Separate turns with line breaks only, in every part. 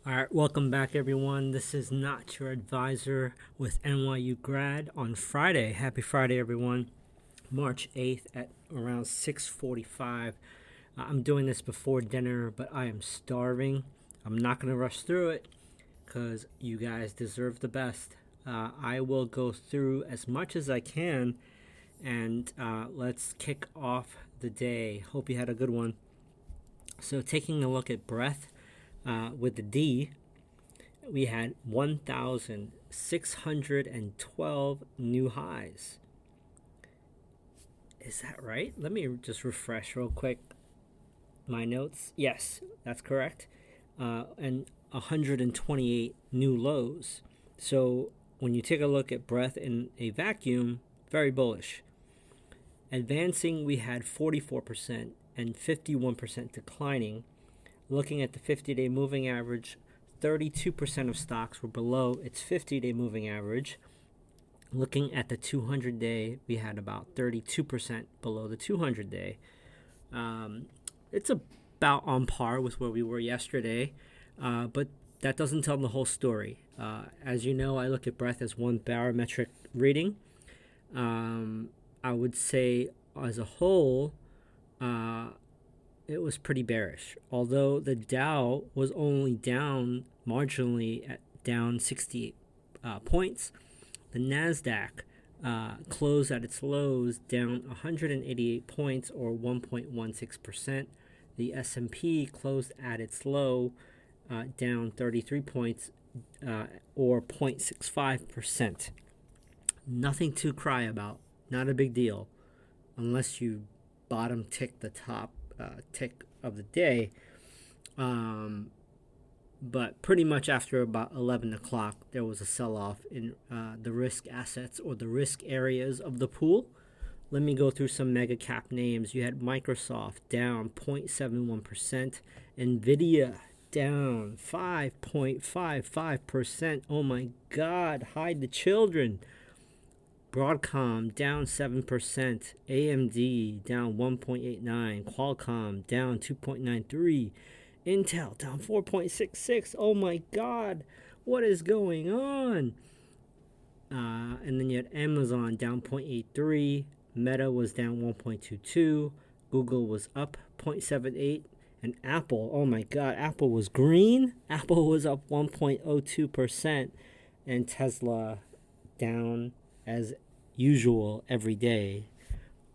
All right, welcome back, everyone. This is Not Your Advisor with NYU Grad on Friday. Happy Friday, everyone. March 8th at around 6:45. I'm doing this before dinner, but I am starving. I'm not going to rush through it because you guys deserve the best. I will go through as much as I can, and let's kick off the day. Hope you had a good one. So, taking a look at breath with the D, we had 1,612 new highs. Is that right? Let me just refresh real quick my notes. Yes, that's correct. And 128 new lows. So when you take a look at breath in a vacuum, very bullish. Advancing, we had 44% and 51% declining. Looking at the 50-day moving average, 32% of stocks were below its 50-day moving average. Looking at the 200-day, we had about 32% below the 200-day. It's about on par with where we were yesterday, but that doesn't tell the whole story. As you know, I look at breath as one barometric reading. I would say as a whole, it was pretty bearish. Although the Dow was only down marginally at down 68 points, the Nasdaq closed at its lows down 188 points or 1.16%. The S&P closed at its low down 33 points or 0.65%. Nothing to cry about. Not a big deal unless you bottom tick the top tick of the day. But pretty much after about 11 o'clock, there was a sell-off in the risk assets or the risk areas of the pool. Let me go through some mega cap names. You had Microsoft down 0.71%, Nvidia down 5.55%. Oh my God, hide the children. Broadcom down 7%, AMD down 1.89%, Qualcomm down 2.93%, Intel down 4.66%. Oh my God, what is going on? And then you had Amazon down 0.83%, Meta was down 1.22%, Google was up 0.78%, and Apple, oh my God, Apple was green. Apple was up 1.02%, and Tesla down as usual every day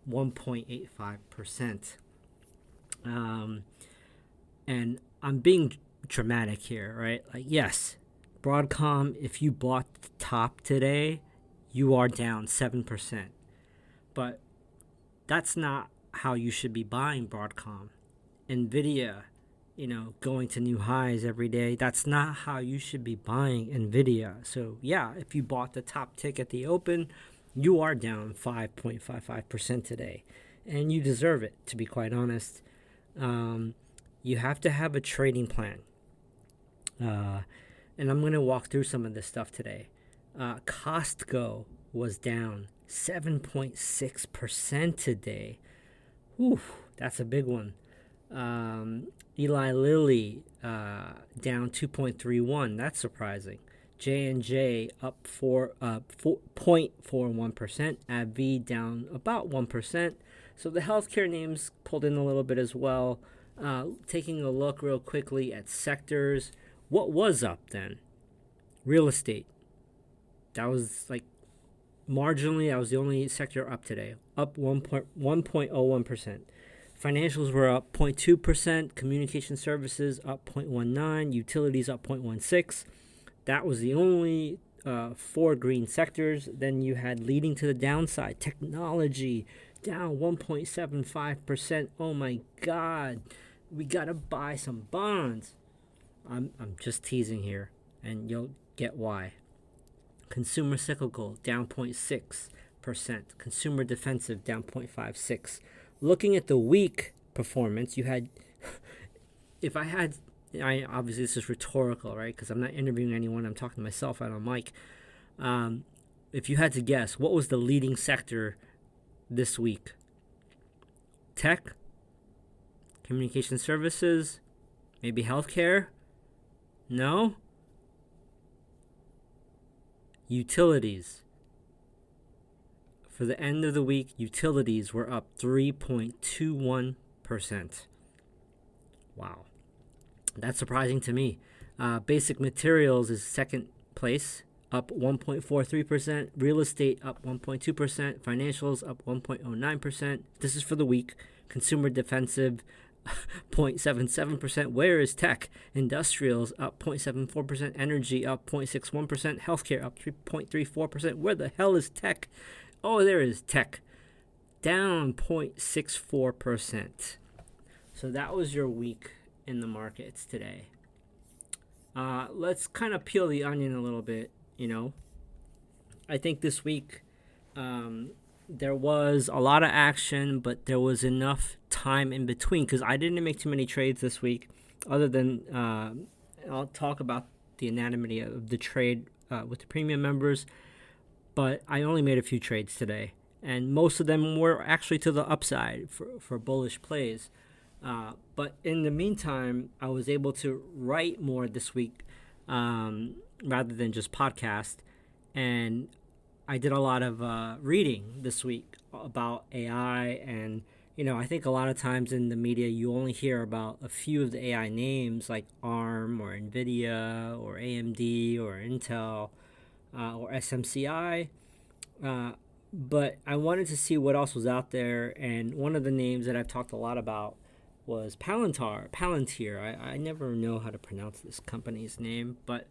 1.85%. And I'm being dramatic here, right? Like, yes, Broadcom, if you bought the top today, you are down 7%. But that's not how you should be buying Broadcom. Nvidia, going to new highs every day. That's not how you should be buying Nvidia. So, yeah, if you bought the top tick at the open, you are down 5.55% today. And you deserve it, to be quite honest. You have to have a trading plan. And I'm going to walk through some of this stuff today. Costco was down 7.6% today. Whew, that's a big one. Eli Lilly down 2.31%. That's surprising. J&J up 0.41%. AbbVie down about 1%. So the healthcare names pulled in a little bit as well. Taking a look real quickly at sectors. What was up then? Real estate. That was like marginally, that was the only sector up today. Up 1.01%. Financials were up 0.2%. Communication services up 0.19%. Utilities up 0.16%. That was the only four green sectors. Then you had leading to the downside. Technology down 1.75%. Oh my God. We got to buy some bonds. I'm just teasing here, and you'll get why. Consumer cyclical down 0.6%. Consumer defensive down 0.56%. Looking at the week performance, you had, if I obviously this is rhetorical, right? Because I'm not interviewing anyone. I'm talking to myself out on mic. If you had to guess, what was the leading sector this week? Tech, communication services, maybe healthcare. No? Utilities. For the end of the week, utilities were up 3.21%. Wow. That's surprising to me. Basic materials is second place, up 1.43%. Real estate up 1.2%. Financials up 1.09%. This is for the week. Consumer defensive 0.77%. Where is tech? Industrials up 0.74%. Energy up 0.61%. Healthcare up 3.34%. Where the hell is tech? Oh, there is tech. Down 0.64%. So that was your week in the markets today. Let's kind of peel the onion a little bit, I think this week there was a lot of action, but there was enough time in between because I didn't make too many trades this week other than I'll talk about the anatomy of the trade with the premium members, but I only made a few trades today, and most of them were actually to the upside for bullish plays. But in the meantime, I was able to write more this week rather than just podcast. And I did a lot of reading this week about AI. And, I think a lot of times in the media, you only hear about a few of the AI names like ARM or NVIDIA or AMD or Intel or SMCI. But I wanted to see what else was out there. And one of the names that I've talked a lot about was Palantir. I never know how to pronounce this company's name, but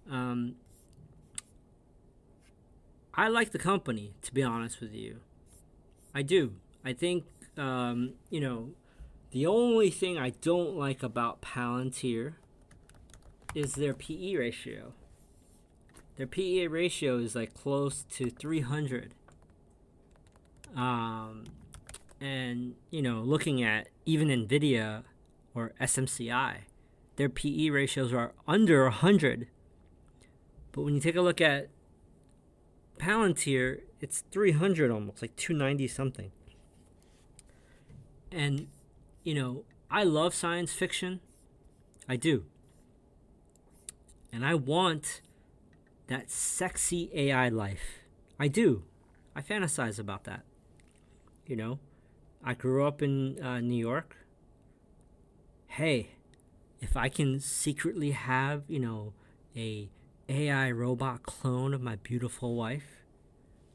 I like the company, to be honest with you. I do. I think, the only thing I don't like about Palantir is their PE ratio. Their PE ratio is like close to 300. And, looking at even NVIDIA or SMCI, their PE ratios are under 100. But when you take a look at Palantir, it's 300 almost, like 290 something. And, I love science fiction. I do. And I want that sexy AI life. I do. I fantasize about that. I grew up in New York. Hey, if I can secretly have, a AI robot clone of my beautiful wife,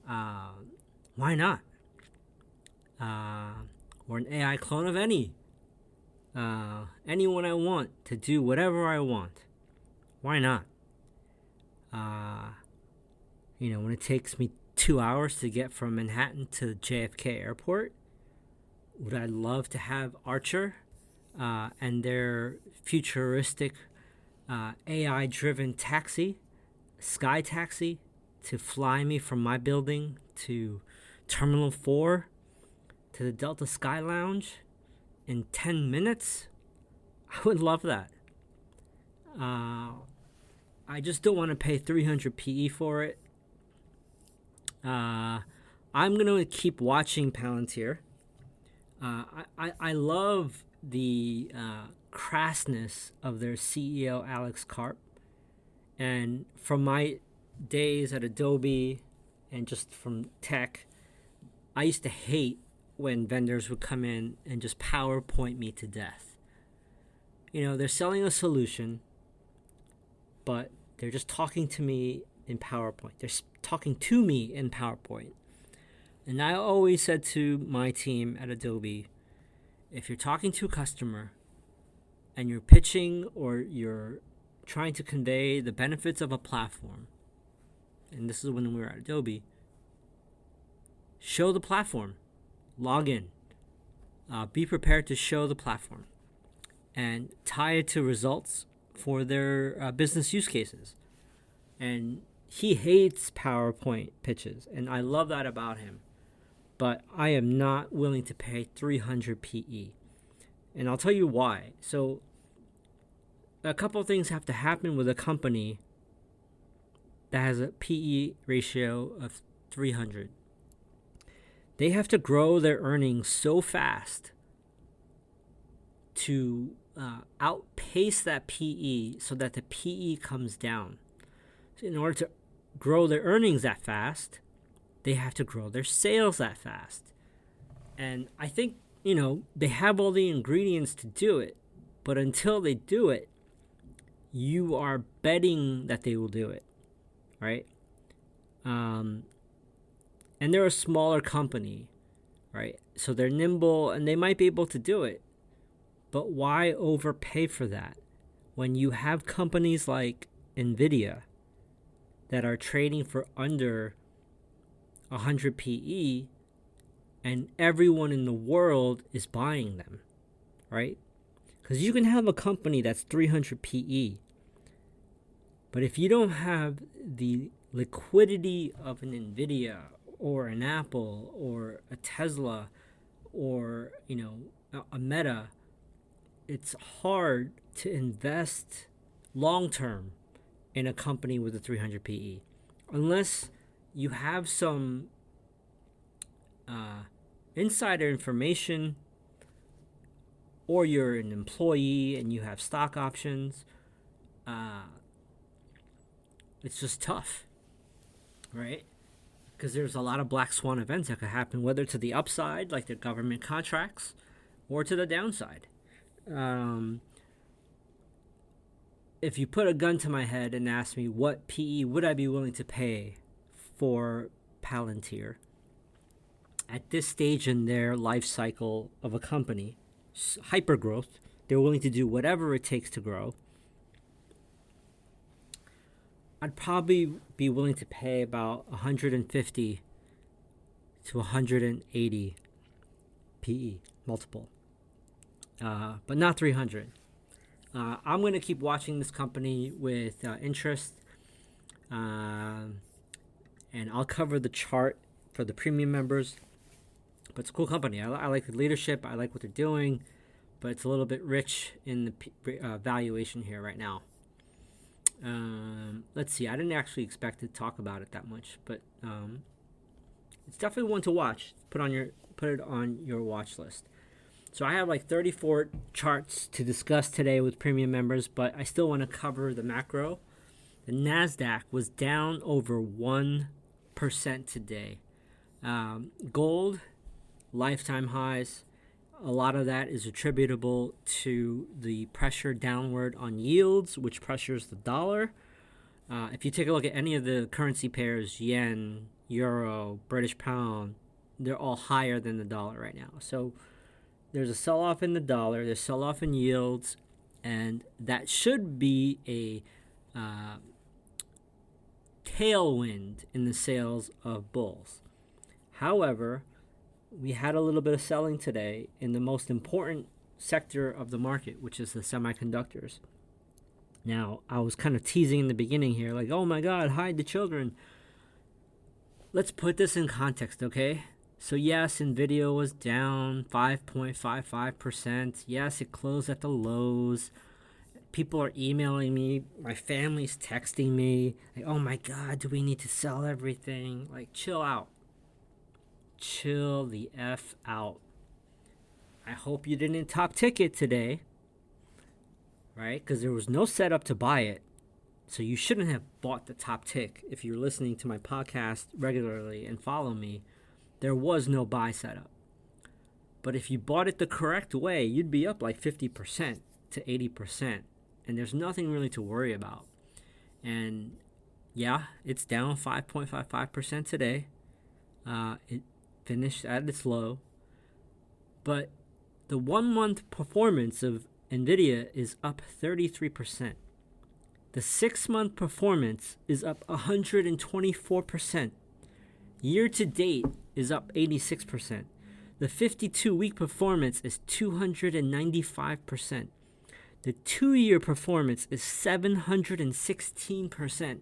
why not? Or an AI clone of anyone I want to do whatever I want. Why not? When it takes me 2 hours to get from Manhattan to JFK Airport, would I love to have Archer and their futuristic AI-driven taxi, Sky Taxi, to fly me from my building to Terminal 4 to the Delta Sky Lounge in 10 minutes? I would love that. I just don't want to pay 300 PE for it. I'm going to keep watching Palantir. I love the crassness of their CEO, Alex Karp. And from my days at Adobe and just from tech, I used to hate when vendors would come in and just PowerPoint me to death. They're selling a solution, but they're just talking to me in PowerPoint. They're talking to me in PowerPoint. And I always said to my team at Adobe, if you're talking to a customer and you're pitching or you're trying to convey the benefits of a platform, and this is when we were at Adobe, show the platform, log in, be prepared to show the platform, and tie it to results for their business use cases. And he hates PowerPoint pitches, and I love that about him. But I am not willing to pay 300 PE. And I'll tell you why. So a couple of things have to happen with a company that has a PE ratio of 300. They have to grow their earnings so fast to outpace that PE so that the PE comes down. So in order to grow their earnings that fast, they have to grow their sales that fast. And I think, they have all the ingredients to do it. But until they do it, you are betting that they will do it, right? And they're a smaller company, right? So they're nimble and they might be able to do it. But why overpay for that when you have companies like NVIDIA that are trading for under 100 PE and everyone in the world is buying them, right? Because you can have a company that's 300 PE, but if you don't have the liquidity of an NVIDIA or an Apple or a Tesla or, a Meta, it's hard to invest long term in a company with a 300 PE unless you have some insider information, or you're an employee and you have stock options. It's just tough, right? Because there's a lot of black swan events that could happen, whether to the upside, like the government contracts, or to the downside. If you put a gun to my head and ask me what PE would I be willing to pay for Palantir at this stage in their life cycle of a company, hyper growth, they're willing to do whatever it takes to grow, I'd probably be willing to pay about 150 to 180 PE multiple, but not 300. I'm going to keep watching this company with interest, and I'll cover the chart for the premium members. But it's a cool company. I like the leadership. I like what they're doing, but it's a little bit rich in the valuation here right now. Let's see. I didn't actually expect to talk about it that much, but it's definitely one to watch. Put it on your watch list. So I have like 34 charts to discuss today with premium members, but I still want to cover the macro. The NASDAQ was down over 1% today. Gold, lifetime highs. A lot of that is attributable to the pressure downward on yields, which pressures the dollar. If you take a look at any of the currency pairs, yen, euro, British pound, they're all higher than the dollar right now. So there's a sell-off in the dollar, there's sell-off in yields, and that should be a tailwind in the sales of bulls. However, we had a little bit of selling today in the most important sector of the market, which is the semiconductors. Now, I was kind of teasing in the beginning here, like, oh my God, hide the children. Let's put this in context, okay? So yes, NVIDIA was down 5.55%. Yes, it closed at the lows. People are emailing me. My family's texting me. Like, oh my God, do we need to sell everything? Like, chill out. Chill the F out. I hope you didn't top ticket today, right? Because there was no setup to buy it. So you shouldn't have bought the top tick. If you're listening to my podcast regularly and follow me, there was no buy setup. But if you bought it the correct way, you'd be up like 50% to 80%. And there's nothing really to worry about. And yeah, it's down 5.55% today. It finished at its low. But the 1 month performance of NVIDIA is up 33%. The 6 month performance is up 124%. Year to date is up 86%. The 52-week performance is 295%. The 2-year performance is 716%.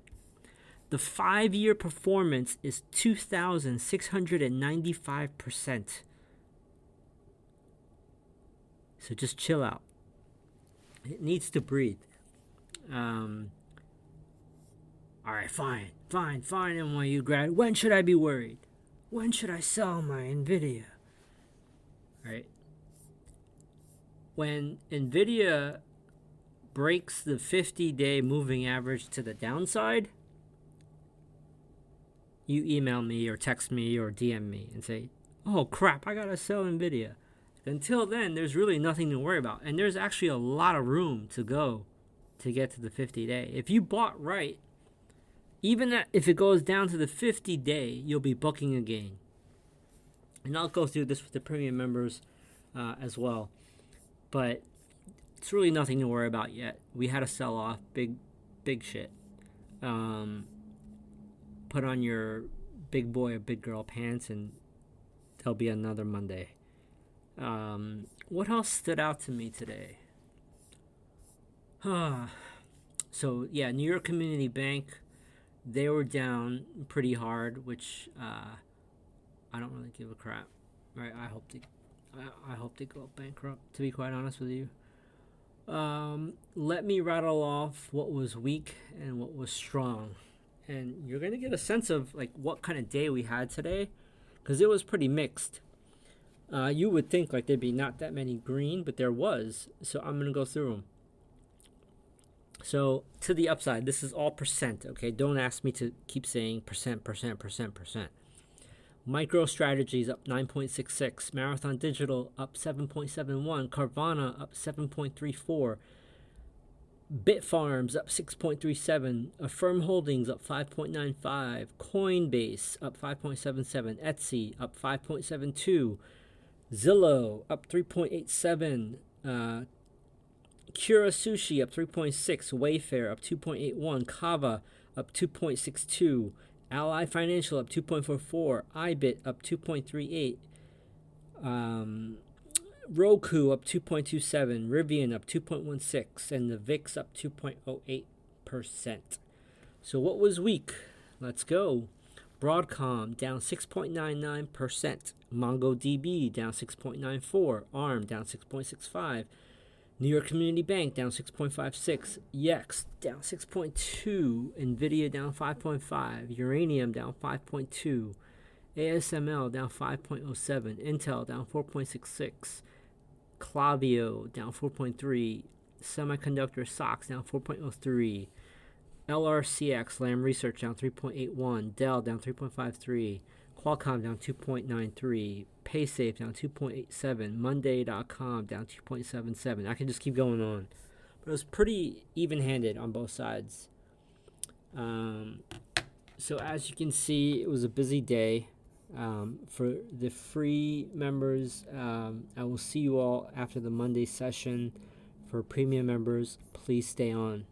The 5-year performance is 2,695%. So just chill out. It needs to breathe. All right, fine, NYU grad. When should I be worried? When should I sell my NVIDIA? Right? when NVIDIA breaks the 50-day moving average to the downside, you email me or text me or DM me and say, oh crap, I gotta sell NVIDIA. Until then, there's really nothing to worry about. And there's actually a lot of room to go to get to the 50-day. If you bought right, even if it goes down to the 50-day, you'll be booking a gain. And I'll go through this with the premium members as well. But it's really nothing to worry about yet. We had a sell-off, big shit. Put on your big boy or big girl pants and there'll be another Monday. What else stood out to me today? So, yeah, New York Community Bank, they were down pretty hard, which I don't really give a crap. Right? I hope they go bankrupt, to be quite honest with you. Let me rattle off what was weak and what was strong. And you're going to get a sense of like what kind of day we had today, because it was pretty mixed. You would think like there'd be not that many green, but there was. So I'm going to go through them. So to the upside, this is all percent, okay? Don't ask me to keep saying percent. MicroStrategies up 9.66, Marathon Digital up 7.71, Carvana up 7.34, Bitfarms up 6.37, Affirm Holdings up 5.95, Coinbase up 5.77, Etsy up 5.72, Zillow up 3.87, Kura Sushi up 3.6, Wayfair up 2.81, Kava up 2.62, Ally Financial up 2.44, iBit up 2.38, Roku up 2.27, Rivian up 2.16, and the VIX up 2.08%. So what was weak? Let's go. Broadcom down 6.99%, MongoDB down 6.94%, ARM down 6.65%, New York Community Bank down 6.56%, Yext down 6.2%, NVIDIA down 5.5%, Uranium down 5.2%, ASML down 5.07%, Intel down 4.66%, Klaviyo down 4.3%, Semiconductor Stocks down 4.03%, LRCX Lam Research down 3.81%, Dell down 3.53%, Qualcomm down 2.93%, Paysafe down 2.87%, Monday.com down 2.77%. I can just keep going on. But it was pretty even-handed on both sides. So as you can see, it was a busy day. For the free members, I will see you all after the Monday session. For premium members, please stay on.